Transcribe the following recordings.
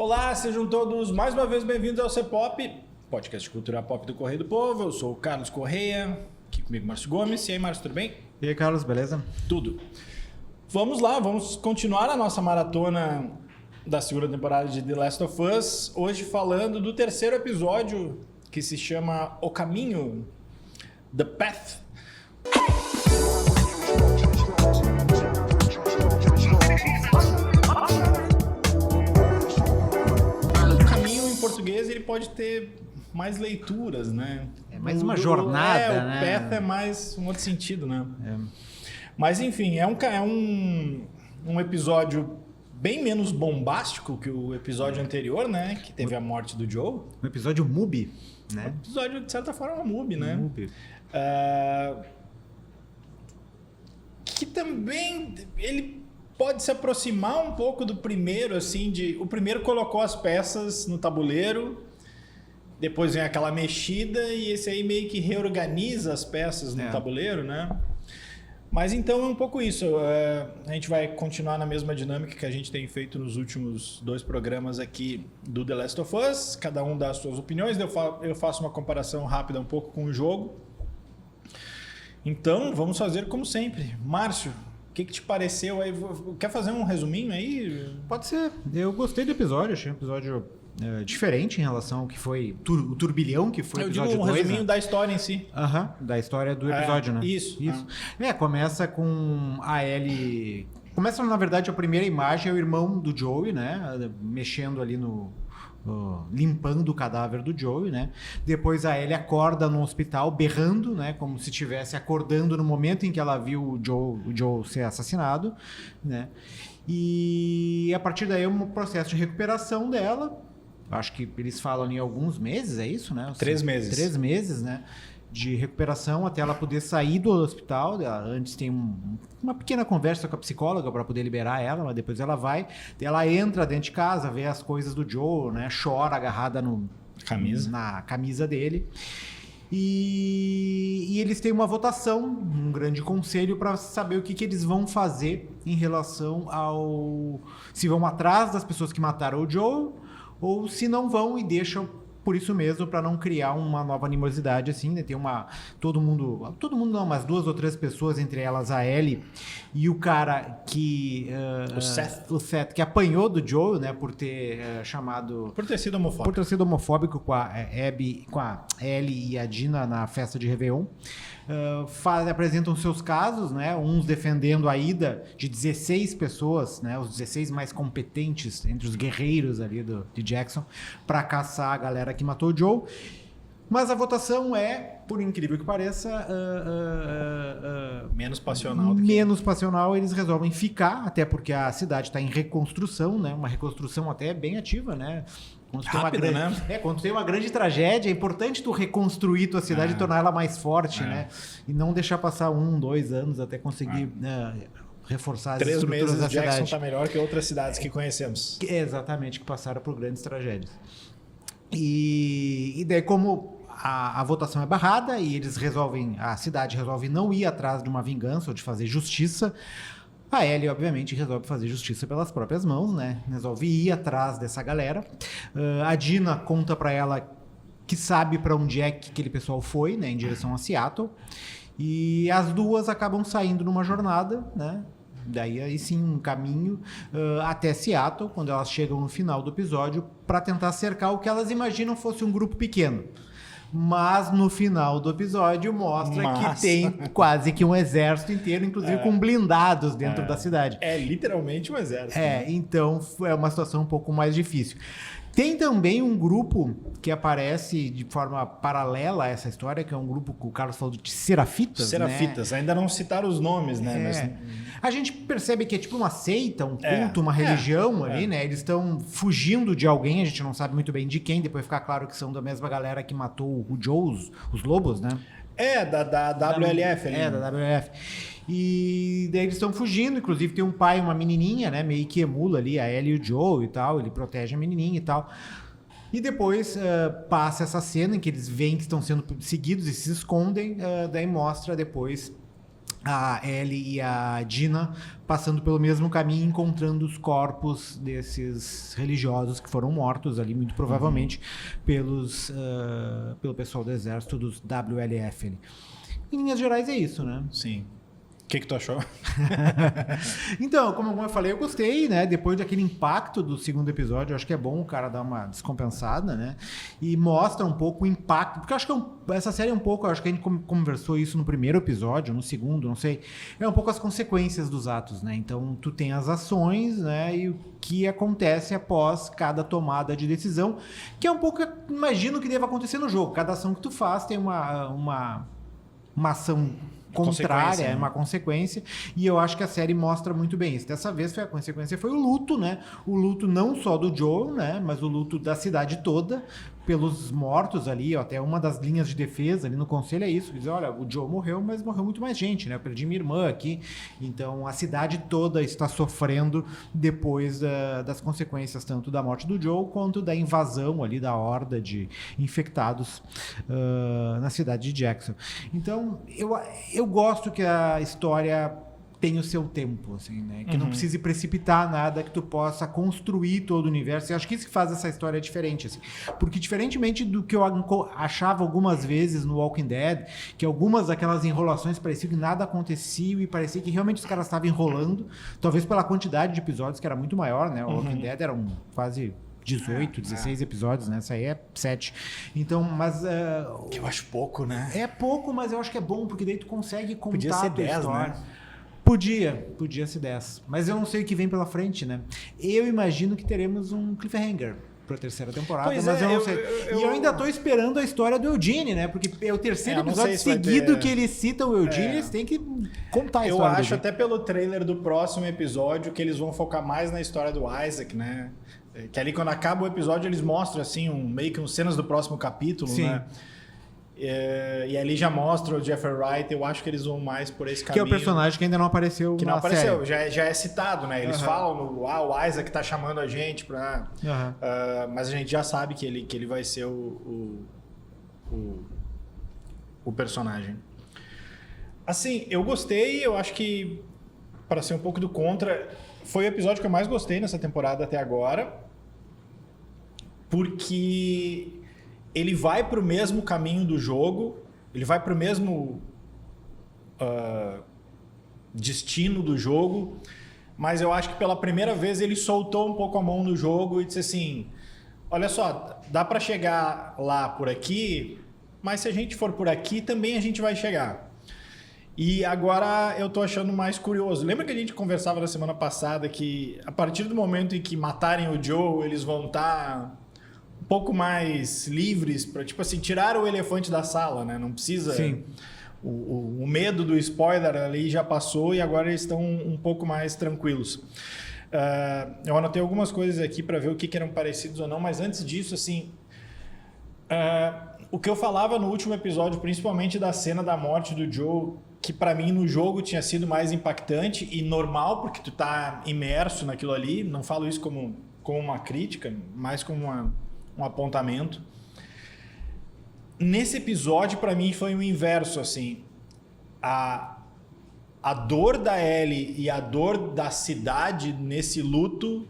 Olá, sejam todos mais uma vez bem-vindos ao C-Pop, podcast de cultura pop do Correio do Povo. Eu sou o Carlos Correia, aqui comigo Márcio Gomes. E aí, Márcio, tudo bem? E aí, Carlos, beleza? Tudo. Vamos lá, vamos continuar a nossa maratona da segunda temporada de The Last of Us. Hoje falando do terceiro episódio, que se chama O Caminho, The Path. O caminho em português ele pode ter mais leituras, né? É mais uma jornada, o né? path é mais um outro sentido, né? É. Mas enfim, é um episódio bem menos bombástico que o episódio anterior, né? Que teve a morte do Joe. Um episódio MUBI, Um né? episódio, de certa forma, MUBI, né? MUBI. Que também ele pode se aproximar um pouco do primeiro, assim, o primeiro colocou as peças no tabuleiro, depois vem aquela mexida e esse aí meio que reorganiza as peças no tabuleiro, né? Mas então é um pouco isso. A gente vai continuar na mesma dinâmica que a gente tem feito nos últimos 2 programas aqui do The Last of Us. Cada um dá as suas opiniões. Eu faço uma comparação rápida um pouco com o jogo. Então, vamos fazer como sempre. Márcio, o que te pareceu aí? Quer fazer um resuminho aí? Pode ser. Eu gostei do episódio, achei um episódio diferente em relação ao que foi o turbilhão que foi o episódio 2. Eu digo um resuminho da história em si. Da história do episódio, né? Isso. Começa com a Ellie... Começa, na verdade, a primeira imagem é o irmão do Joey, né? Mexendo ali limpando o cadáver do Joey, né? Depois a Ellie acorda no hospital berrando, né? Como se estivesse acordando no momento em que ela viu o Joe ser assassinado, né? E a partir daí é um processo de recuperação dela. Acho que eles falam em alguns meses, é isso, né? 3 meses. 3 meses, né? De recuperação até ela poder sair do hospital. Antes tem uma pequena conversa com a psicóloga para poder liberar ela, mas depois ela vai. Ela entra dentro de casa, vê as coisas do Joe, né? Chora agarrada na camisa dele. E eles têm uma votação, um grande conselho para saber o que eles vão fazer em relação ao... Se vão atrás das pessoas que mataram o Joe ou se não vão e deixam por isso mesmo, para não criar uma nova animosidade, assim, né? Tem todo mundo não, mas 2 ou 3 pessoas, entre elas a Ellie e o cara que... o Seth, que apanhou do Joe, né? Por ter Por ter sido homofóbico. Por ter sido homofóbico com a Abby, com a Ellie e a Dina na festa de Réveillon. Apresentam seus casos, né? Uns defendendo a ida de 16 pessoas, né? Os 16 mais competentes entre os guerreiros ali de Jackson, para caçar a galera que matou o Joe. Mas a votação é, por incrível que pareça, menos passional. Menos passional. Eles resolvem ficar, até porque a cidade está em reconstrução, né? Uma reconstrução até bem ativa, né? Quando tem uma grande tragédia, é importante tu reconstruir tua cidade e tornar ela mais forte, né? E não deixar passar 1, 2 anos até conseguir reforçar as estruturas da cidade. 3 meses Jackson está melhor que outras cidades que conhecemos. Exatamente, que passaram por grandes tragédias. E daí, como a votação é barrada e a cidade resolve não ir atrás de uma vingança ou de fazer justiça, a Ellie, obviamente, resolve fazer justiça pelas próprias mãos, né? Resolve ir atrás dessa galera. A Dina conta pra ela que sabe pra onde é que aquele pessoal foi, né? Em direção a Seattle. E as duas acabam saindo numa jornada, né? Daí, aí sim, um caminho até Seattle, quando elas chegam no final do episódio, para tentar cercar o que elas imaginam fosse um grupo pequeno. Mas no final do episódio mostra que tem quase que um exército inteiro, inclusive com blindados dentro da cidade. É literalmente um exército. Então é uma situação um pouco mais difícil. Tem também um grupo que aparece de forma paralela a essa história, que é um grupo que o Carlos falou de Serafitas. Serafitas, né? Ainda não citaram os nomes, né? Mas... A gente percebe que é tipo uma seita, um culto, uma religião ali, né? Eles estão fugindo de alguém, a gente não sabe muito bem de quem, depois fica claro que são da mesma galera que matou o Joe, os lobos, né? Da WLF ali. Da WLF. E daí eles estão fugindo, inclusive tem um pai e uma menininha, né? Meio que emula ali a Ellie e o Joe e tal, ele protege a menininha e tal. E depois passa essa cena em que eles veem que estão sendo seguidos e se escondem, daí mostra depois a Ellie e a Dina passando pelo mesmo caminho, encontrando os corpos desses religiosos que foram mortos ali, muito provavelmente pelo pessoal do exército dos WLF. Ali. Em linhas gerais é isso, né? Sim. O que tu achou? Então, como eu falei, eu gostei, né? Depois daquele impacto do segundo episódio, eu acho que é bom o cara dar uma descompensada, né? E mostra um pouco o impacto, porque eu acho que essa série é um pouco, eu acho que a gente conversou isso no primeiro episódio, no segundo, não sei, é um pouco as consequências dos atos, né? Então, tu tem as ações, né? E o que acontece após cada tomada de decisão, que é um pouco, imagino que deva acontecer no jogo. Cada ação que tu faz tem uma ação contrária, é uma consequência, e eu acho que a série mostra muito bem isso. Dessa vez a consequência foi o luto, né? O luto não só do Joe, né? Mas o luto da cidade toda pelos mortos ali, ó, até uma das linhas de defesa ali no conselho é isso, diz, olha, o Joe morreu, mas morreu muito mais gente, né? Eu perdi minha irmã aqui, então a cidade toda está sofrendo depois das consequências tanto da morte do Joe quanto da invasão ali da horda de infectados na cidade de Jackson. Então eu gosto que a história tem o seu tempo, assim, né? Que não precise precipitar nada, que tu possa construir todo o universo. E acho que isso que faz essa história diferente, assim. Porque diferentemente do que eu achava algumas vezes no Walking Dead, que algumas daquelas enrolações pareciam que nada acontecia e parecia que realmente os caras estavam enrolando, talvez pela quantidade de episódios que era muito maior, né? O Walking Dead eram quase 18, 16 episódios, né? Essa aí é 7. Então, mas... que eu acho pouco, né? É pouco, mas eu acho que é bom, porque daí tu consegue contar Podia ser a tua 10, história. né? Podia ser 10. Mas eu não sei o que vem pela frente, né? Eu imagino que teremos um cliffhanger pra terceira temporada, Pois mas é, eu não sei. E eu ainda tô esperando a história do Eugene, né? Porque é o terceiro eu não episódio sei se vai seguido ter- que eles citam o Eugene, eles têm que contar a Eu história acho do até pelo trailer do próximo episódio que eles vão focar mais na história do Isaac, né? Que ali quando acaba o episódio eles mostram assim meio que uns cenas do próximo capítulo, Sim. né? E ali já mostra o Jeffrey Wright. Eu acho que eles vão mais por esse que é caminho. o personagem que ainda não apareceu Que não na apareceu, série. já é citado, né? Eles Aham. falam, o Isaac tá chamando a gente pra... Aham. mas a gente já sabe que ele vai ser o personagem. Assim, eu gostei, eu acho que, para ser um pouco do contra, foi o episódio que eu mais gostei nessa temporada até agora, porque ele vai pro mesmo caminho do jogo, ele vai pro mesmo destino do jogo, mas eu acho que pela primeira vez ele soltou um pouco a mão no jogo e disse assim, olha só, dá para chegar lá por aqui, mas se a gente for por aqui, também a gente vai chegar. E agora eu tô achando mais curioso. Lembra que a gente conversava na semana passada que a partir do momento em que matarem o Joe, eles vão estar um pouco mais livres para, tipo assim, tirar o elefante da sala, né? Não precisa... Sim. O medo do spoiler ali já passou e agora eles estão um pouco mais tranquilos. Eu anotei algumas coisas aqui para ver o que eram parecidos ou não, mas antes disso, assim... o que eu falava no último episódio, principalmente da cena da morte do Joe, que para mim no jogo tinha sido mais impactante e normal, porque tu tá imerso naquilo ali, não falo isso como uma crítica, mais como um apontamento. Nesse episódio, para mim, foi o inverso, assim. A dor da Ellie e a dor da cidade nesse luto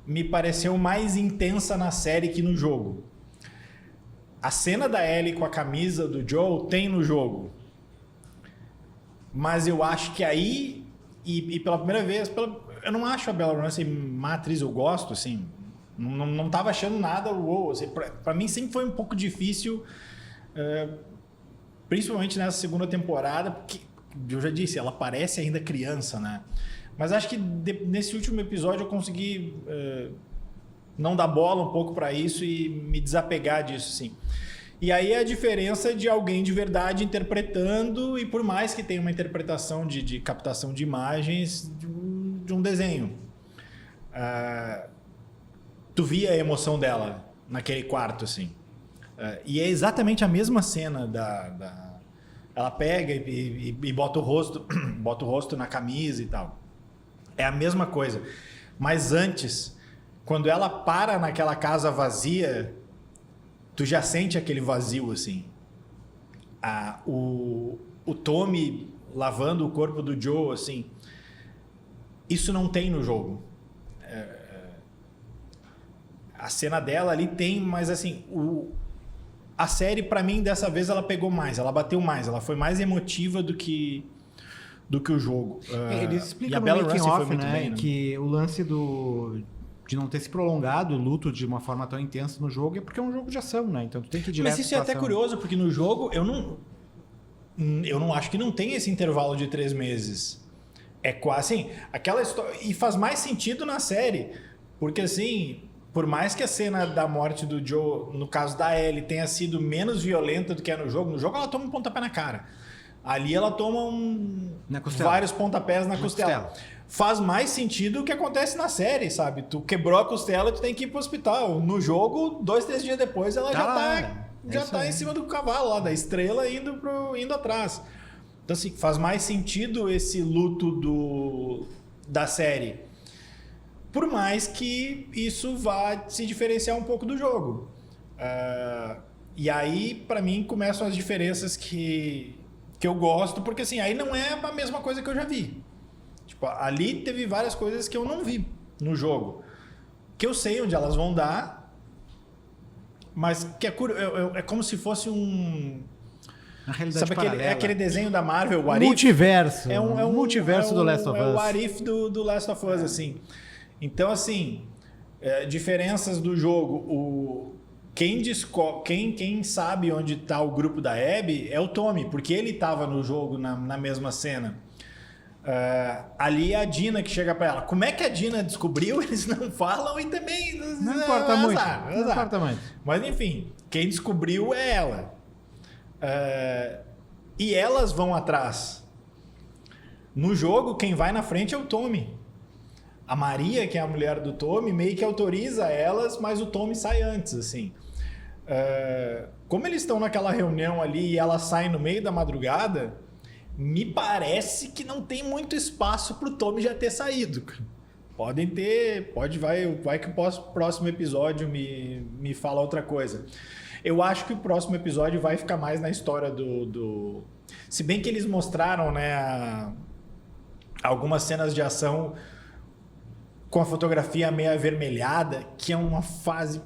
me pareceu mais intensa na série que no jogo. A cena da Ellie com a camisa do Joe tem no jogo. Mas eu acho que aí, e pela primeira vez, eu não acho a Bella Ramsey uma atriz, eu gosto, assim. Não tava achando nada uou. Assim, pra mim sempre foi um pouco difícil, principalmente nessa segunda temporada, porque eu já disse, ela parece ainda criança, né? Mas acho que nesse último episódio eu consegui não dar bola um pouco pra isso e me desapegar disso, assim. E aí é a diferença de alguém de verdade interpretando, e por mais que tenha uma interpretação de captação de imagens de um desenho. Tu via a emoção dela naquele quarto, assim. E é exatamente a mesma cena ela pega e bota o rosto na camisa e tal. É a mesma coisa. Mas antes, quando ela para naquela casa vazia, tu já sente aquele vazio, assim. O Tommy lavando o corpo do Joe, assim. Isso não tem no jogo. A cena dela ali tem, mas assim, a série, pra mim, dessa vez, ela pegou mais, ela bateu mais, ela foi mais emotiva do que o jogo. Eles E explicam a no Bella making Ramsey foi off, muito né, bem, né? que o lance de não ter se prolongado o luto de uma forma tão intensa no jogo é porque é um jogo de ação, né? Então tu tem que ir direto Mas isso é pra até ação. curioso, porque no jogo eu não acho que não tem esse intervalo de 3 meses. É quase assim, aquela história. E faz mais sentido na série. Porque assim, por mais que a cena da morte do Joe, no caso da Ellie, tenha sido menos violenta do que é no jogo ela toma um pontapé na cara. Ali ela toma Na costela. vários pontapés na costela. Faz mais sentido o que acontece na série, sabe? Tu quebrou a costela, tu tem que ir pro hospital. No jogo, 2, 3 dias depois, ela já tá em cima do cavalo lá, da estrela, indo atrás. Então, assim, faz mais sentido esse luto da série. Por mais que isso vá se diferenciar um pouco do jogo. E aí, pra mim, começam as diferenças que eu gosto, porque assim, aí não é a mesma coisa que eu já vi. Tipo, ali teve várias coisas que eu não vi no jogo. Que eu sei onde elas vão dar, mas que é como se fosse um... Na realidade Sabe paralela. aquele desenho da Marvel, o What If? Multiverso. É um multiverso do Last of Us. É o What If do Last of Us, assim. Então, assim, diferenças do jogo. Quem sabe onde está o grupo da Abby é o Tommy, porque ele estava no jogo na mesma cena. Ali é a Dina que chega para ela. Como é que a Dina descobriu? Eles não falam e também... Não importa muito. Azar. Não importa muito. Mas, enfim, quem descobriu é ela. E elas vão atrás. No jogo, quem vai na frente é o Tommy. A Maria, que é a mulher do Tommy, meio que autoriza elas, mas o Tommy sai antes, assim. Como eles estão naquela reunião ali e elas saem no meio da madrugada, me parece que não tem muito espaço pro Tommy já ter saído. Podem ter... Vai que o próximo episódio me fala outra coisa. Eu acho que o próximo episódio vai ficar mais na história do... Se bem que eles mostraram, né, algumas cenas de ação com a fotografia meio avermelhada, que é uma fase...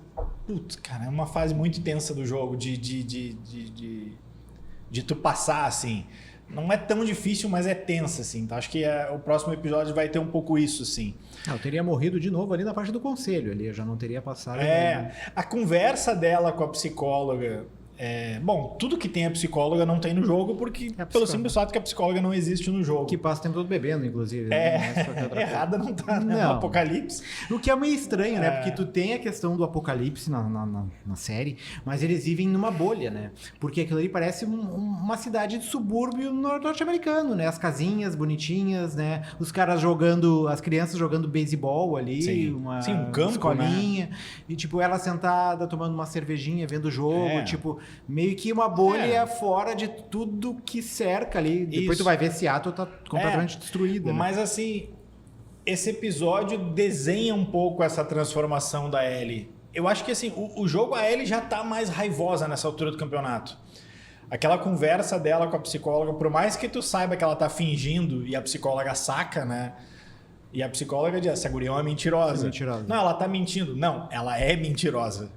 Putz, cara, é uma fase muito tensa do jogo, de tu passar, assim. Não é tão difícil, mas é tensa, assim. Então, acho que o próximo episódio vai ter um pouco isso, assim. Eu teria morrido de novo ali na parte do conselho, ali eu já não teria passado. A conversa dela com a psicóloga... Bom, tudo que tem a psicóloga não tem no jogo, porque pelo simples fato que a psicóloga não existe no jogo. Que passa o tempo todo bebendo, inclusive. Né? Errada não tá, né? No Apocalipse. O que é meio estranho, né? Porque tu tem a questão do Apocalipse na série, mas eles vivem numa bolha, né? Porque aquilo ali parece uma cidade de subúrbio norte-americano, né? As casinhas bonitinhas, né? Os caras jogando, as crianças jogando beisebol ali, Sim, um campo, escolinha, né? E tipo, ela sentada tomando uma cervejinha, vendo o jogo, tipo... Meio que uma bolha fora de tudo que cerca ali. Depois tu vai ver Seattle tá completamente destruída. Né? Mas assim, esse episódio desenha um pouco essa transformação da Ellie. Eu acho que assim, o jogo, a Ellie já tá mais raivosa nessa altura do campeonato. Aquela conversa dela com a psicóloga, por mais que tu saiba que ela tá fingindo e a psicóloga saca, né? E a psicóloga diz, essa guria é uma mentirosa. É mentirosa. Não, ela tá mentindo. Não, ela é mentirosa.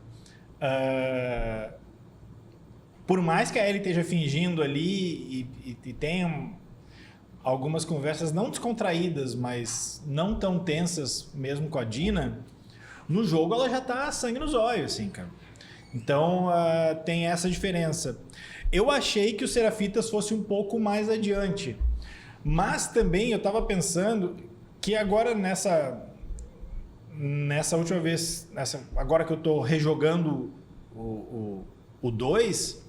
Por mais que a Ellie esteja fingindo ali e tenha algumas conversas não descontraídas, mas não tão tensas mesmo com a Dina, no jogo ela já tá sangue nos olhos, assim, cara. Então tem essa diferença. Eu achei que o Serafitas fosse um pouco mais adiante, mas também eu tava pensando que agora nessa última vez, agora que eu tô rejogando o 2...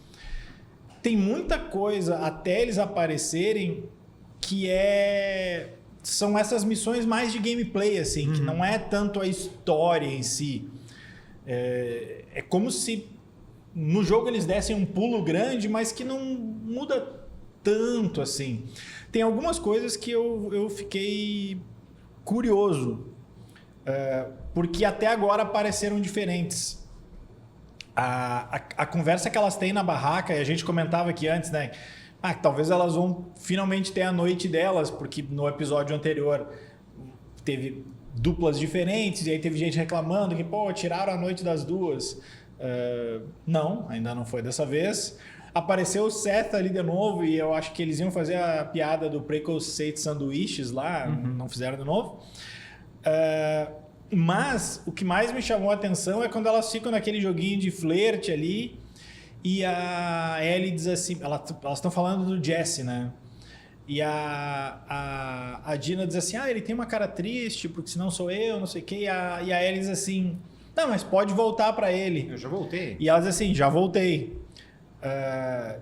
Tem muita coisa até eles aparecerem que são essas missões mais de gameplay, assim, que não é tanto a história em si. É como se no jogo eles dessem um pulo grande, mas que não muda tanto, assim. Tem algumas coisas que eu fiquei curioso, porque até agora pareceram diferentes. A conversa que elas têm na barraca, e a gente comentava aqui antes, né? que talvez elas vão finalmente ter a noite delas, porque no episódio anterior teve duplas diferentes, e aí teve gente reclamando que, pô, tiraram a noite das duas. Não, ainda não foi dessa vez. Apareceu o Seth ali de novo, e eu acho que eles iam fazer a piada do Preconceito Sanduíches lá, não fizeram de novo. Mas o que mais me chamou a atenção é quando elas ficam naquele joguinho de flerte ali, e a Ellie diz assim, elas estão falando do Jesse, né? E a Dina diz assim, ele tem uma cara triste, porque senão sou eu, não sei o quê. E a Ellie diz assim, não, mas pode voltar pra ele. Eu já voltei. E ela diz assim, já voltei.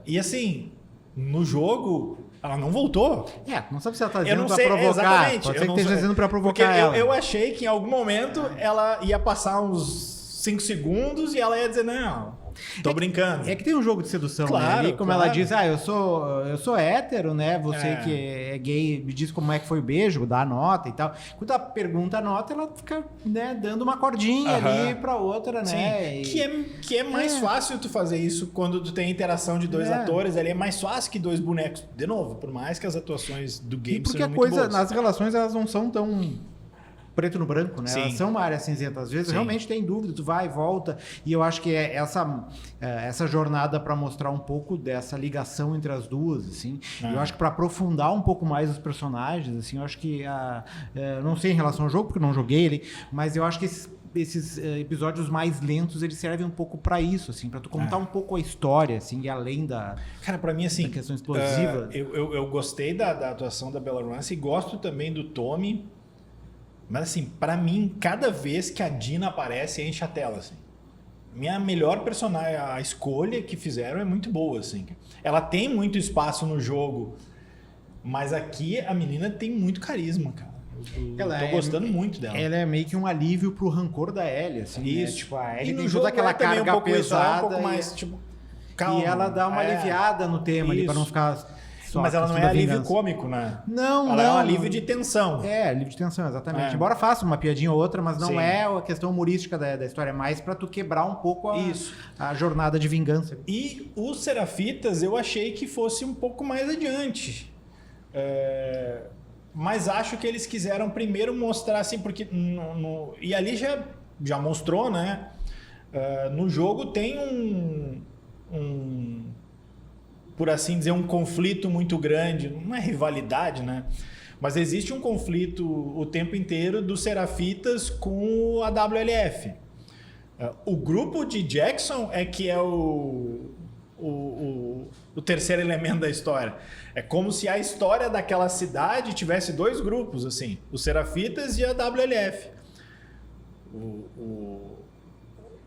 E assim, no jogo, ela não voltou. Não sabe se ela tá dizendo pra sei, provocar. exatamente. Pode ser que esteja dizendo pra provocar porque ela. eu achei que em algum momento ela ia passar uns 5 segundos e ela ia dizer, não, tô brincando. É que tem um jogo de sedução, Claro, né? Ali, como claro. ela diz, eu sou hétero, né? Você que é gay, me diz como é que foi o beijo, dá a nota e tal. Quando ela pergunta a nota, ela fica, né, dando uma cordinha ali pra outra, né? Que é mais fácil tu fazer isso quando tu tem interação de dois atores, ali é mais fácil que dois bonecos. De novo, por mais que as atuações do game porque sejam a muito coisa, boas. nas relações, elas não são tão preto no branco, né? Sim. Elas são uma área cinzenta. Às vezes realmente tem dúvida, tu vai e volta. E eu acho que é essa jornada para mostrar um pouco dessa ligação entre as duas, assim. Eu acho que para aprofundar um pouco mais os personagens, assim, eu acho que não sei em relação ao jogo, porque eu não joguei ele, mas eu acho que esses episódios mais lentos, eles servem um pouco para isso, assim, para tu contar um pouco a história, assim, e além da... Cara, pra mim, assim... da questão explosiva. Eu gostei da atuação da Bella Ramsey, gosto também do Tommy, mas assim, pra mim, cada vez que a Dina aparece, enche a tela, assim. Minha melhor personagem, a escolha que fizeram é muito boa, assim. Ela tem muito espaço no jogo, mas aqui a menina tem muito carisma, cara. Eu tô gostando muito dela. Ela é meio que um alívio pro rancor da Ellie, assim, Isso. né? Tipo, a E Ellie no tem jogo toda aquela é também carga um pouco pesada. um pouco mais, tipo, calma. E ela dá uma aliviada no tema ali, pra não ficar só Mas ela não é da alívio vingança. cômico, né? Não, ela é um alívio de tensão. alívio de tensão, exatamente. Embora faça uma piadinha ou outra, mas não Sim. é a questão humorística da história, é mais pra tu quebrar um pouco a jornada de vingança. E os Serafitas eu achei que fosse um pouco mais adiante. Mas acho que eles quiseram primeiro mostrar assim, porque e ali já mostrou, né? No jogo tem por assim dizer, um conflito muito grande, não é rivalidade, né? Mas existe um conflito o tempo inteiro dos Serafitas com a WLF. O grupo de Jackson é que é o terceiro elemento da história. É como se a história daquela cidade tivesse dois grupos, assim, os Serafitas e a WLF.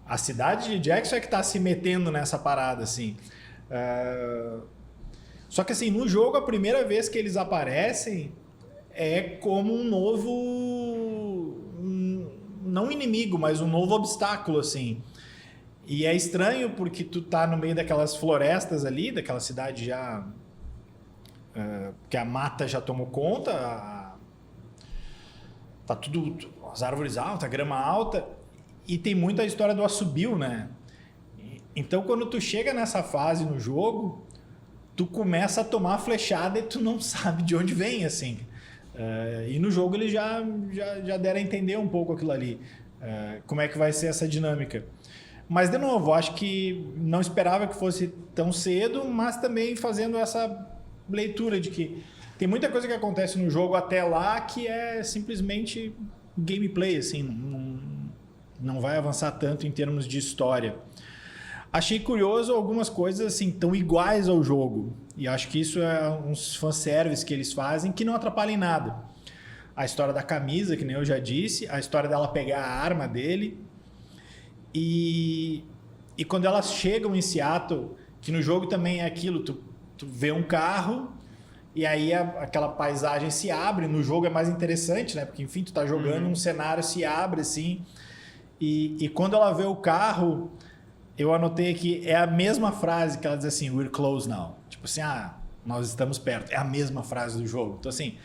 A cidade de Jackson é que está se metendo nessa parada, assim. Só que assim, no jogo, a primeira vez que eles aparecem é como um novo... não inimigo, mas um novo obstáculo, assim. E é estranho porque tu tá no meio daquelas florestas ali, daquela cidade já... que a mata já tomou conta, tá tudo... as árvores altas, a grama alta, e tem muita história do assobio, né? Então, quando tu chega nessa fase no jogo, tu começa a tomar flechada e tu não sabe de onde vem, assim. E no jogo eles já deram a entender um pouco aquilo ali. Como é que vai ser essa dinâmica. Mas, de novo, acho que não esperava que fosse tão cedo, mas também fazendo essa leitura de que tem muita coisa que acontece no jogo até lá que é simplesmente gameplay, assim, não vai avançar tanto em termos de história. Achei curioso algumas coisas assim tão iguais ao jogo, e acho que isso é uns fanservice que eles fazem que não atrapalham em nada. A história da camisa, que nem eu já disse, a história dela pegar a arma dele, e quando elas chegam em Seattle, que no jogo também é aquilo, tu vê um carro e aí aquela paisagem se abre. No jogo é mais interessante, né? Porque enfim, tu tá jogando, um cenário se abre assim, e quando ela vê o carro, eu anotei aqui, é a mesma frase que ela diz assim, we're close now. Tipo assim, nós estamos perto. É a mesma frase do jogo. Então assim,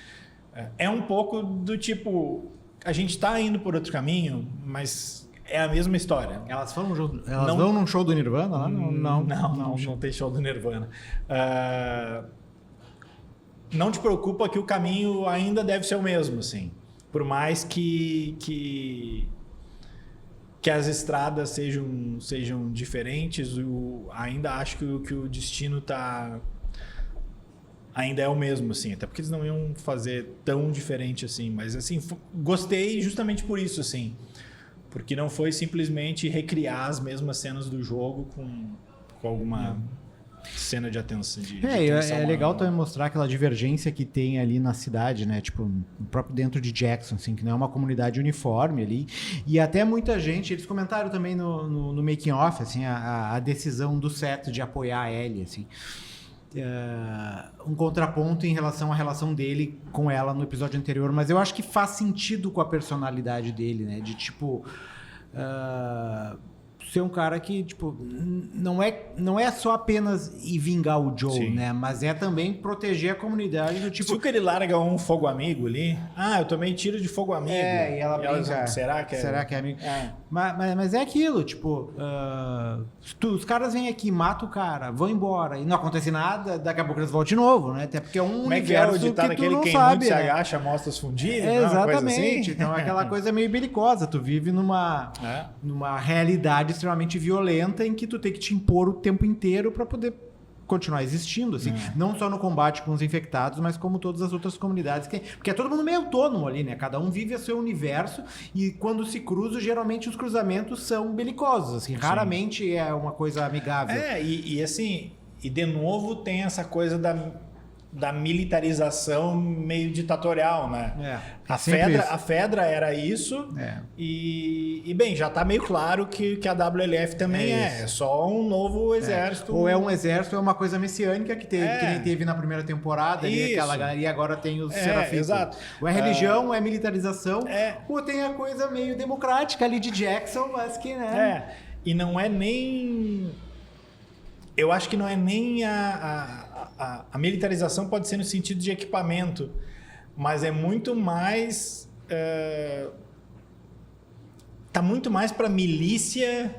é um pouco do tipo, a gente tá indo por outro caminho, mas é a mesma história. Elas vão num show do Nirvana lá? Não tem show do Nirvana. não te preocupa que o caminho ainda deve ser o mesmo, assim. Por mais que as estradas sejam diferentes, ainda acho que o destino ainda é o mesmo, assim. Até porque eles não iam fazer tão diferente assim. Mas, assim, gostei justamente por isso, assim. Porque não foi simplesmente recriar as mesmas cenas do jogo com alguma cena de atenção. É legal também mostrar aquela divergência que tem ali na cidade, né? Tipo, próprio dentro de Jackson, assim, que não é uma comunidade uniforme ali. E até muita gente, eles comentaram também no making off, assim, a decisão do Seth de apoiar a Ellie, assim. Um contraponto em relação à relação dele com ela no episódio anterior, mas eu acho que faz sentido com a personalidade dele, né? De tipo ser um cara que, tipo, não é só apenas ir vingar o Joe, sim, né? Mas é também proteger a comunidade do tipo... Se o que ele larga um fogo amigo ali... eu tomei tiro de fogo amigo. E ela brinca. Será que é amigo? Mas é aquilo, tipo... os caras vêm aqui, matam o cara, vão embora e não acontece nada, daqui a pouco eles voltam de novo, né? Até porque é um universo que tu não quem sabe, muito se agacha, mostra os fundidos, exatamente. Coisa assim. Então é aquela coisa meio belicosa. Tu vive numa realidade extremamente violenta em que tu tem que te impor o tempo inteiro para poder continuar existindo, assim, não só no combate com os infectados, mas como todas as outras comunidades, porque é todo mundo meio autônomo ali, né? Cada um vive a seu universo e quando se cruza, geralmente os cruzamentos são belicosos, assim, raramente é uma coisa amigável. Assim, e de novo tem essa coisa da militarização meio ditatorial, né? A Fedra era isso e bem, já tá meio claro que a WLF também é só um novo exército. Ou é um exército, ou é uma coisa messiânica que nem teve na primeira temporada, ali, aquela galera, e agora tem os serafitas. Exato. Ou é religião, ou é militarização, ou tem a coisa meio democrática ali de Jackson, mas que, né? E não é nem... Eu acho que não é nem a militarização pode ser no sentido de equipamento, mas é muito mais... tá muito mais para milícia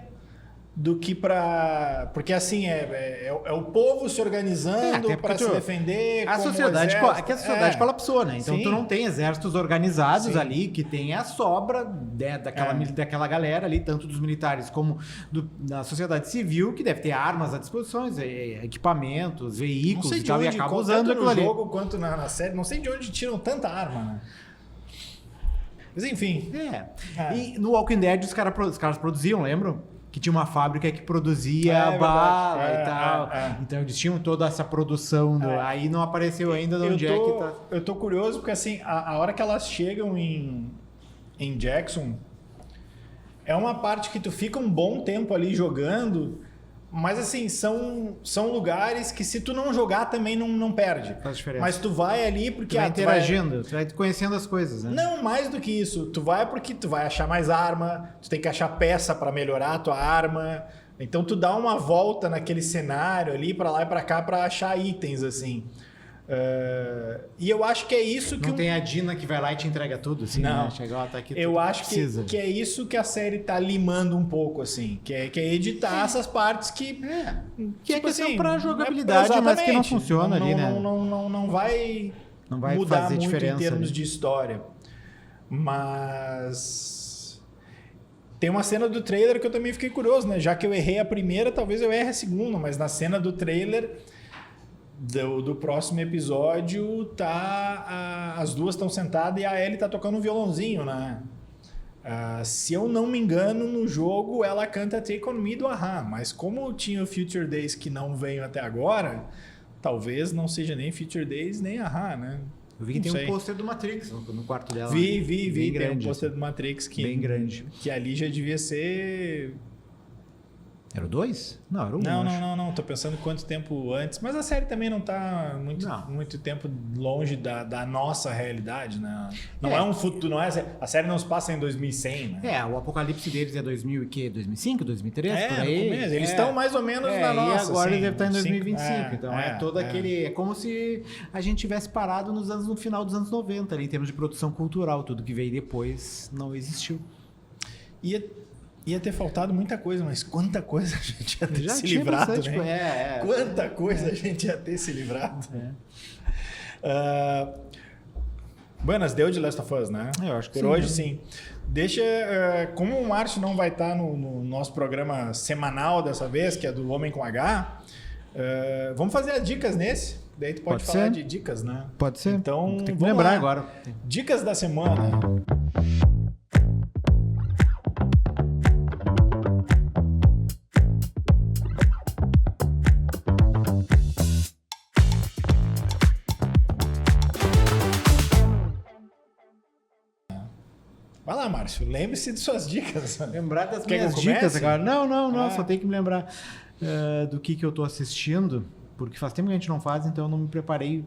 do que para... Porque assim, é o povo se organizando para se defender a sociedade, exército. A sociedade colapsou, né? Então sim, tu não tem exércitos organizados ali, que tem a sobra daquela galera ali, tanto dos militares como da sociedade civil, que deve ter armas à disposição, equipamentos, veículos e tal, e acaba usando aquilo ali. Tanto no jogo quanto na série, não sei de onde tiram tanta arma, né? Mas enfim. E no Walking Dead os caras produziam, lembram? Que tinha uma fábrica que produzia bala e tal. Então eles tinham toda essa produção. Aí não apareceu ainda de onde é que tá. Eu tô curioso porque assim, a hora que elas chegam em Jackson, é uma parte que tu fica um bom tempo ali jogando, mas assim, são lugares que se tu não jogar também não perde. Faz diferença. Mas tu vai ali porque... Tu vai interagindo, tu vai conhecendo as coisas, né? Não, mais do que isso. Tu vai porque tu vai achar mais arma, tu tem que achar peça para melhorar a tua arma. Então tu dá uma volta naquele cenário ali, para lá e para cá, para achar itens, assim. E eu acho que é isso que... Não tem a Dina que vai lá e te entrega tudo, assim, não. Né? Chega, tá aqui, eu acho que é isso que a série tá limando um pouco, assim. Que é editar essas partes que... Que tipo é questão pra jogabilidade, mas que não funciona ali, né? Não vai mudar fazer muito diferença em termos ali. de história. Mas... Tem uma cena do trailer que eu também fiquei curioso, né? Já que eu errei a primeira, talvez eu erre a segunda. Mas na cena do trailer... Do próximo episódio, as duas estão sentadas e a Ellie tá tocando um violãozinho, né? Se eu não me engano, no jogo ela canta Take On Me do A-ha, mas como tinha o Future Days que não veio até agora, talvez não seja nem Future Days nem A-ha, né? Eu vi que tem um pôster do Matrix no quarto dela. Vi, tem um pôster do Matrix bem grande. Que ali já devia ser... Era o 2? Não, era o 1. Não. Tô pensando quanto tempo antes. Mas a série também não tá muito tempo longe da nossa realidade, né? Não é um futuro, não é... A série não se passa em 2100, né? O apocalipse deles é 2005, 2003, por aí. No começo. Eles estão mais ou menos na nossa. E agora assim, deve estar em 2025. Então é todo aquele... É como se a gente tivesse parado no final dos anos 90, ali, em termos de produção cultural. Tudo que veio depois não existiu. Ia ter faltado muita coisa, mas quanta coisa a gente ia ter se livrado, né? Quanta coisa a gente ia ter se livrado. Buenas, deu de Last of Us, né? Eu acho que Por sim, hoje, né? sim. Deixa... como o Márcio não vai estar no nosso programa semanal dessa vez, que é do Homem com H, vamos fazer as dicas nesse. Daí tu pode falar de dicas, né? Pode ser. Então, tem que vamos lembrar lá. agora. Dicas da semana. Vai lá, Márcio. Lembre-se de suas dicas. Lembrar das Quer que eu minhas comece? dicas agora. Não, Ah. só tem que me lembrar do que eu tô assistindo, porque faz tempo que a gente não faz, então eu não me preparei,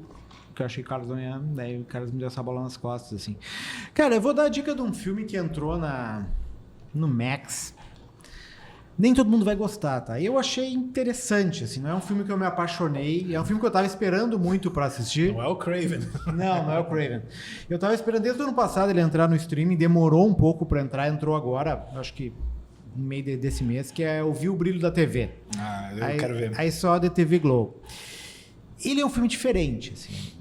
porque eu achei que o Carlos não ia, daí o Carlos me deu essa bola nas costas, assim. Cara, eu vou dar a dica de um filme que entrou no Max. Nem todo mundo vai gostar, tá? Eu achei interessante, assim, não é um filme que eu me apaixonei, é um filme que eu tava esperando muito pra assistir. Não é o Craven. Não é o Craven. Eu tava esperando desde o ano passado ele entrar no streaming, demorou um pouco pra entrar, entrou agora, acho que no meio desse mês, que é Ouvir o Brilho da TV. Ah, eu quero ver. Aí só da TV Globo. Ele é um filme diferente, assim.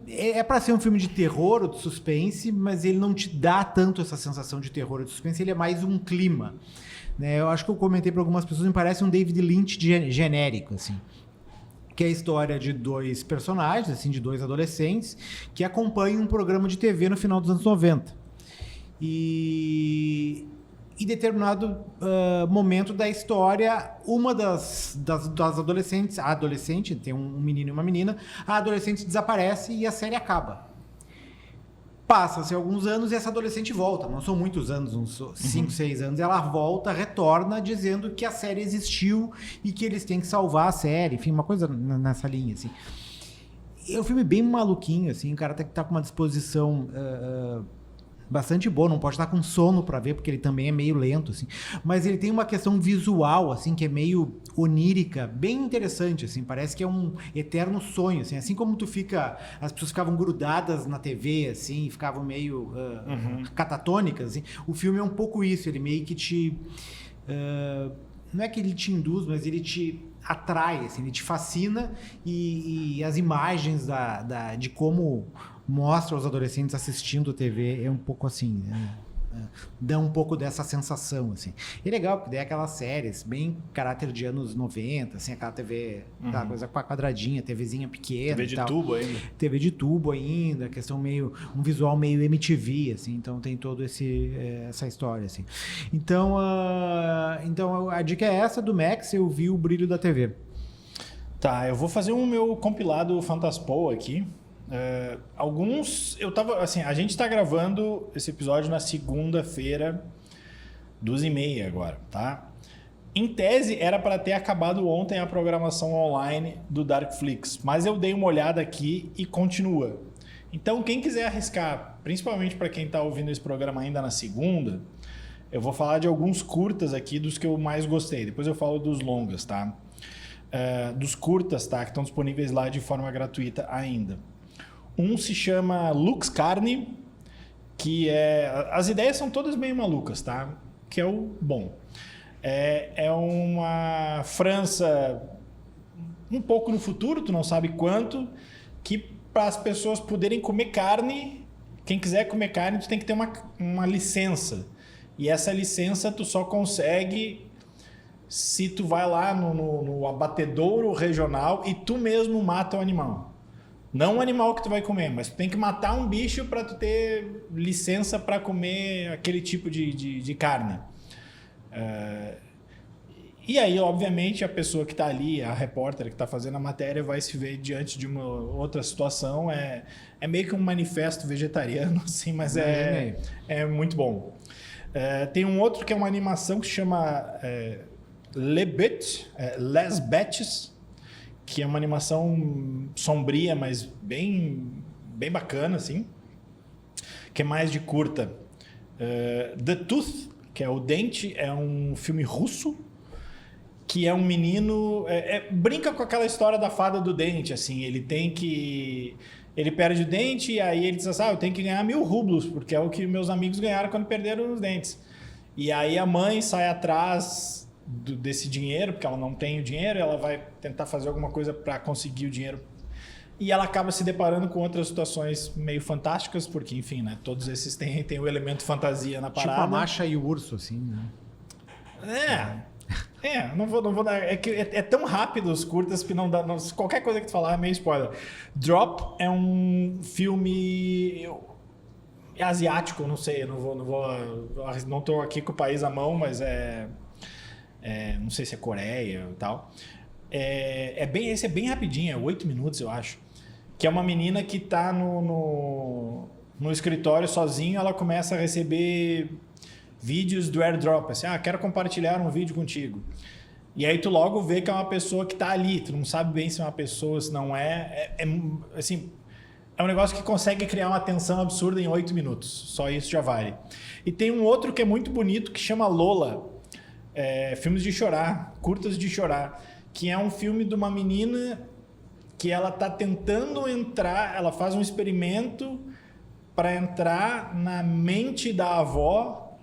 É pra ser um filme de terror ou de suspense, mas ele não te dá tanto essa sensação de terror ou de suspense, ele é mais um clima. Né? Eu acho que eu comentei para algumas pessoas, me parece um David Lynch genérico, assim. Que é a história de dois personagens, assim, de dois adolescentes, que acompanham um programa de TV no final dos anos 90. E em determinado momento da história, uma das adolescentes, a adolescente, tem um menino e uma menina, a adolescente desaparece e a série acaba. Passa-se alguns anos e essa adolescente volta. Não são muitos anos, uns 5, 6 anos. Ela volta, retorna, dizendo que a série existiu e que eles têm que salvar a série. Enfim, uma coisa nessa linha, assim. É um filme bem maluquinho, assim. O cara tem que estar com uma disposição bastante boa. Não pode estar com sono pra ver, porque ele também é meio lento, assim. Mas ele tem uma questão visual, assim, que é meio onírica, bem interessante, assim. Parece que é um eterno sonho, assim. Assim como as pessoas ficavam grudadas na TV, assim, ficavam meio catatônicas, assim. O filme é um pouco isso. Ele meio que te... não é que ele te induz, mas ele te atrai, assim, ele te fascina e as imagens de como mostra os adolescentes assistindo TV é um pouco assim, dá um pouco dessa sensação, assim. E é legal, porque daí aquelas séries bem caráter de anos 90, assim, aquela TV, aquela coisa quadradinha, TVzinha pequena TV e de tal. tubo ainda. TV de tubo ainda, questão um visual meio MTV, assim, então tem todo essa história, assim. Então a dica é essa do Max, eu vi o Brilho da TV. Tá, eu vou fazer o meu compilado Fantaspoa aqui. A gente tá gravando esse episódio na segunda-feira, 2h30 agora, tá? Em tese, era para ter acabado ontem a programação online do Darkflix, mas eu dei uma olhada aqui e continua. Então, quem quiser arriscar, principalmente para quem tá ouvindo esse programa ainda na segunda, eu vou falar de alguns curtas aqui, dos que eu mais gostei. Depois eu falo dos longas, tá? Dos curtas, tá? Que estão disponíveis lá de forma gratuita ainda. Um se chama Lux Carne, que as ideias são todas meio malucas, tá? Que é o bom. É uma França um pouco no futuro, tu não sabe quanto, que para as pessoas poderem comer carne, quem quiser comer carne, tu tem que ter uma licença. E essa licença tu só consegue se tu vai lá no abatedouro regional e tu mesmo mata o animal. Não o animal que tu vai comer, mas tu tem que matar um bicho para tu ter licença para comer aquele tipo de carne. E aí, obviamente, a pessoa que está ali, a repórter que está fazendo a matéria, vai se ver diante de uma outra situação. É meio que um manifesto vegetariano, assim, mas é muito bom. Tem um outro que é uma animação que se chama Les Bêtes, que é uma animação sombria, mas bem bacana, assim, que é mais de curta. The Tooth, que é O Dente, é um filme russo, que é um menino... brinca com aquela história da fada do dente, assim, ele perde o dente e aí ele diz assim, eu tenho que ganhar 1.000 rublos, porque é o que meus amigos ganharam quando perderam os dentes. E aí a mãe sai atrás desse dinheiro, porque ela não tem o dinheiro, ela vai tentar fazer alguma coisa para conseguir o dinheiro. E ela acaba se deparando com outras situações meio fantásticas, porque, enfim, né? Todos esses têm o elemento fantasia na parada. Tipo a Masha e o urso, assim, né? Não vou dar. É que é tão rápido os curtas que não dá. Qualquer coisa que tu falar é meio spoiler. Drop é um filme asiático, não sei, não tô aqui com o país à mão, mas não sei se é Coreia e tal. Esse é bem rapidinho, é 8 minutos, eu acho. Que é uma menina que tá no escritório sozinho, ela começa a receber vídeos do airdrop, assim, quero compartilhar um vídeo contigo. E aí tu logo vê que é uma pessoa que tá ali, tu não sabe bem se é uma pessoa, se não é. Assim, é um negócio que consegue criar uma tensão absurda em 8 minutos. Só isso já vale. E tem um outro que é muito bonito, que chama Lola. Filmes de chorar, curtas de chorar. Que é um filme de uma menina que ela tá tentando entrar, ela faz um experimento para entrar na mente da avó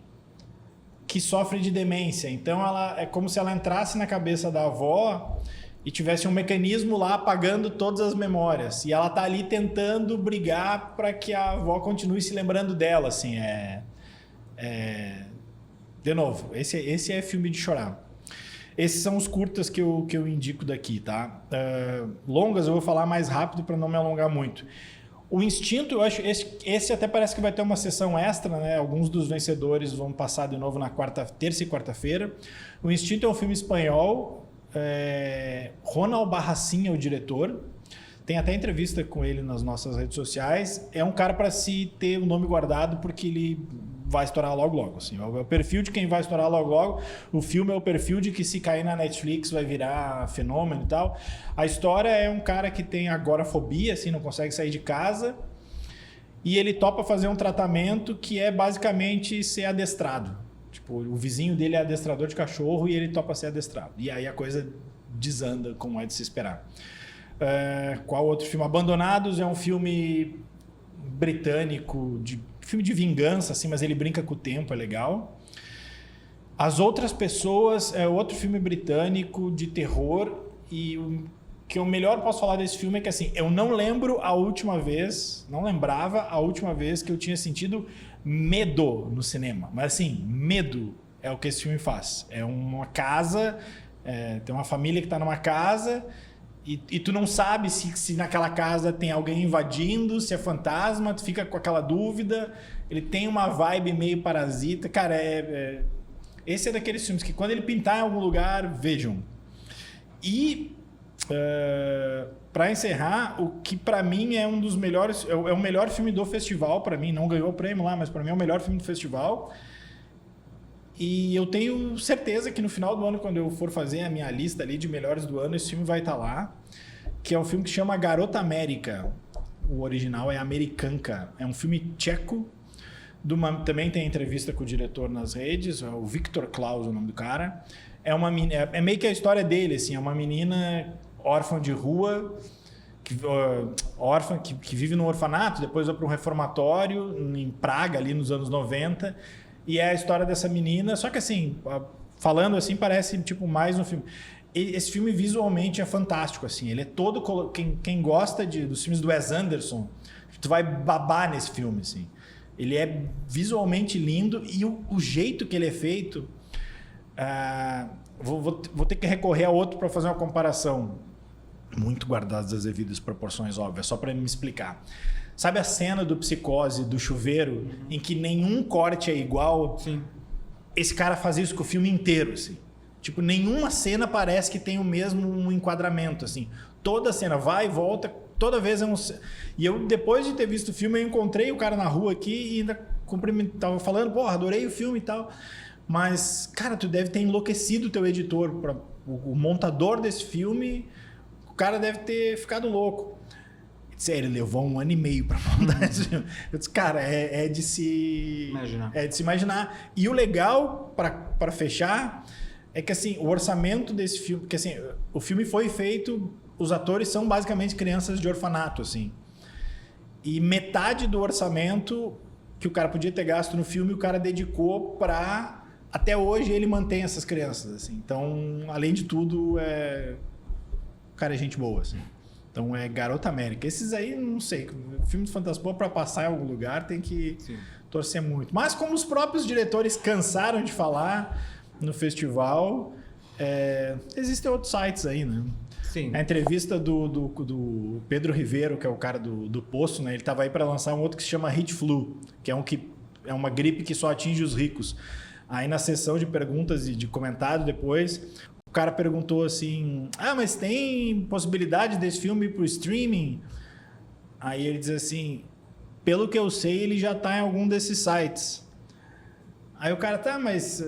que sofre de demência. Então é como se ela entrasse na cabeça da avó e tivesse um mecanismo lá apagando todas as memórias. E ela tá ali tentando brigar para que a avó continue se lembrando dela, assim. De novo, esse é filme de chorar. Esses são os curtas que eu indico daqui, tá? Longas eu vou falar mais rápido para não me alongar muito. O Instinto, eu acho, esse até parece que vai ter uma sessão extra, né? Alguns dos vencedores vão passar de novo na terça e quarta-feira. O Instinto é um filme espanhol. Ronald Barracín é o diretor. Tem até entrevista com ele nas nossas redes sociais. É um cara para se ter o nome guardado, porque ele vai estourar logo, assim. É o perfil de quem vai estourar logo. O filme é o perfil de que se cair na Netflix vai virar fenômeno e tal. A história é um cara que tem agorafobia, assim, não consegue sair de casa. E ele topa fazer um tratamento que é basicamente ser adestrado. Tipo, o vizinho dele é adestrador de cachorro e ele topa ser adestrado. E aí a coisa desanda, como é de se esperar. Qual outro filme? Abandonados é um filme britânico, filme de vingança, assim, mas ele brinca com o tempo, é legal. As Outras Pessoas é outro filme britânico de terror, e o que eu melhor posso falar desse filme é que, assim, eu não lembrava a última vez que eu tinha sentido medo no cinema. Mas, assim, medo é o que esse filme faz. É uma casa, tem uma família que está numa casa e tu não sabe se naquela casa tem alguém invadindo, se é fantasma, tu fica com aquela dúvida. Ele tem uma vibe meio parasita. Cara, esse é daqueles filmes que quando ele pintar em algum lugar, vejam. E para encerrar, o que para mim é um dos melhores, é o melhor filme do festival, para mim, não ganhou o prêmio lá, mas para mim é o melhor filme do festival. E eu tenho certeza que no final do ano, quando eu for fazer a minha lista ali de melhores do ano, esse filme vai estar lá, que é um filme que chama Garota América. O original é Americanka. É um filme tcheco. Também tem entrevista com o diretor nas redes, é o Viktor Klaus, o nome do cara. É meio que a história dele, assim, é uma menina órfã de rua, que vive num orfanato, depois vai para um reformatório em Praga, ali nos anos 90, e é a história dessa menina, só que assim, falando assim, parece tipo mais um filme. Esse filme visualmente é fantástico, assim, ele é todo... Quem gosta dos filmes do Wes Anderson, tu vai babar nesse filme, assim. Ele é visualmente lindo e o jeito que ele é feito... Vou ter que recorrer a outro para fazer uma comparação, muito guardadas as devidas proporções, óbvias, só para me explicar. Sabe a cena do Psicose, do chuveiro, em que nenhum corte é igual? Sim. Esse cara faz isso com o filme inteiro, assim. Tipo, nenhuma cena parece que tem o mesmo enquadramento, assim. Toda cena vai e volta, toda vez é um... E eu, depois de ter visto o filme, eu encontrei o cara na rua aqui e ainda tava falando, porra, adorei o filme e tal. Mas, cara, tu deve ter enlouquecido o teu editor, o montador desse filme, o cara deve ter ficado louco. Sério, ele levou 1 ano e meio para montar esse filme. Eu disse, cara, é de se imaginar. E o legal, para fechar, é que assim, o orçamento desse filme, porque assim, o filme foi feito, os atores são basicamente crianças de orfanato, assim. E metade do orçamento que o cara podia ter gasto no filme, o cara dedicou para... Até hoje ele mantém essas crianças, assim. Então, além de tudo, o cara é gente boa, assim. Então é Garota América. Esses aí, não sei, filme de fantasma para passar em algum lugar tem que torcer muito. Mas como os próprios diretores cansaram de falar no festival, existem outros sites aí, né? Sim. A entrevista do Pedro Ribeiro, que é o cara do Poço, né? Ele estava aí para lançar um outro que se chama Hit Flu, que é uma gripe que só atinge os ricos. Aí na sessão de perguntas e de comentário depois, o cara perguntou assim, mas tem possibilidade desse filme ir pro streaming? Aí ele diz assim, pelo que eu sei, ele já tá em algum desses sites. Aí o cara, mas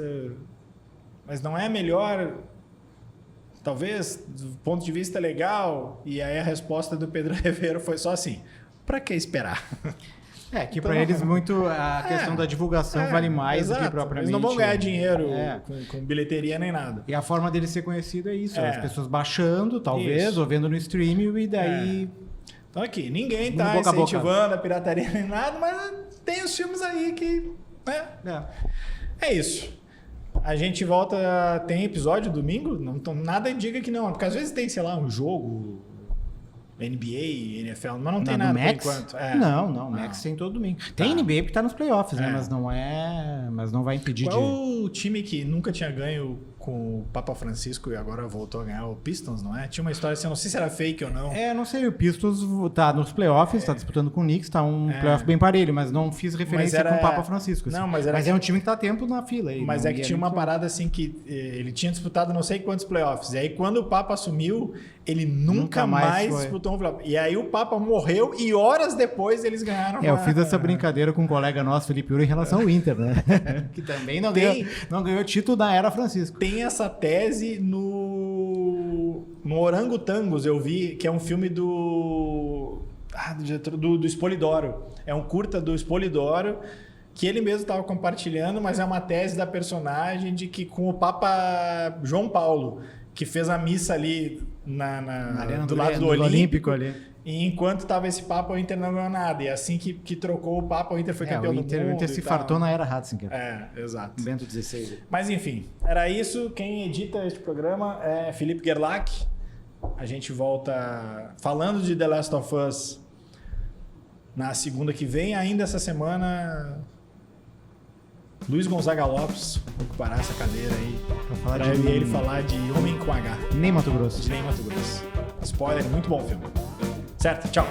não é melhor, talvez, do ponto de vista legal? E aí a resposta do Pedro Ribeiro foi só assim, pra que esperar? Que para eles muito a questão da divulgação vale mais do que exato. propriamente... Eles não vão ganhar dinheiro com bilheteria nem nada. E a forma dele ser conhecido é isso, as pessoas baixando, talvez, ou vendo no streaming, e daí... Então aqui, ninguém tá incentivando a pirataria nem nada, mas tem os filmes aí que... É isso. A gente volta... Tem episódio domingo? Não, nada indica que não, porque às vezes tem, sei lá, um jogo... NBA, NFL, mas não tem nada Max? por enquanto. Não, Max tem todo domingo. Tem NBA porque tá nos playoffs, né? Mas não vai impedir Qual o time que nunca tinha ganho com o Papa Francisco e agora voltou a ganhar? O Pistons, não é? Tinha uma história assim, eu não sei se era fake ou não. Não sei, o Pistons tá nos playoffs, tá disputando com o Knicks, tá um playoff bem parelho, mas não fiz referência com o Papa Francisco. Assim. Não, mas é um time que tá tempo na fila aí. Mas que tinha uma parada assim que ele tinha disputado não sei quantos playoffs. E aí quando o Papa assumiu, ele nunca mais disputou um playoff. E aí o Papa morreu e horas depois eles ganharam. Eu fiz essa brincadeira com um colega nosso, Felipe Uro, em relação ao Inter, né? Que também não ganhou título da era Francisco. Tem essa tese no Orangotangos, eu vi, que é um filme do Spolidoro. É um curta do Spolidoro, que ele mesmo estava compartilhando, mas é uma tese da personagem de que com o Papa João Paulo, que fez a missa ali do lado do Olímpico ali. E enquanto estava esse Papa, o Inter não ganhou nada. E assim que trocou o Papa, o Inter foi campeão do mundo. O Inter se fartou na era Ratzinger. Exato. Bento XVI. Mas enfim, era isso. Quem edita este programa é Felipe Gerlach. A gente volta falando de The Last of Us na segunda que vem. Ainda essa semana, Luiz Gonzaga Lopes, vou ocupar essa cadeira aí para ele falar de Homem com H. Nem Mato Grosso. Nem Mato Grosso. Spoiler, muito bom filme. Certo? Tchau.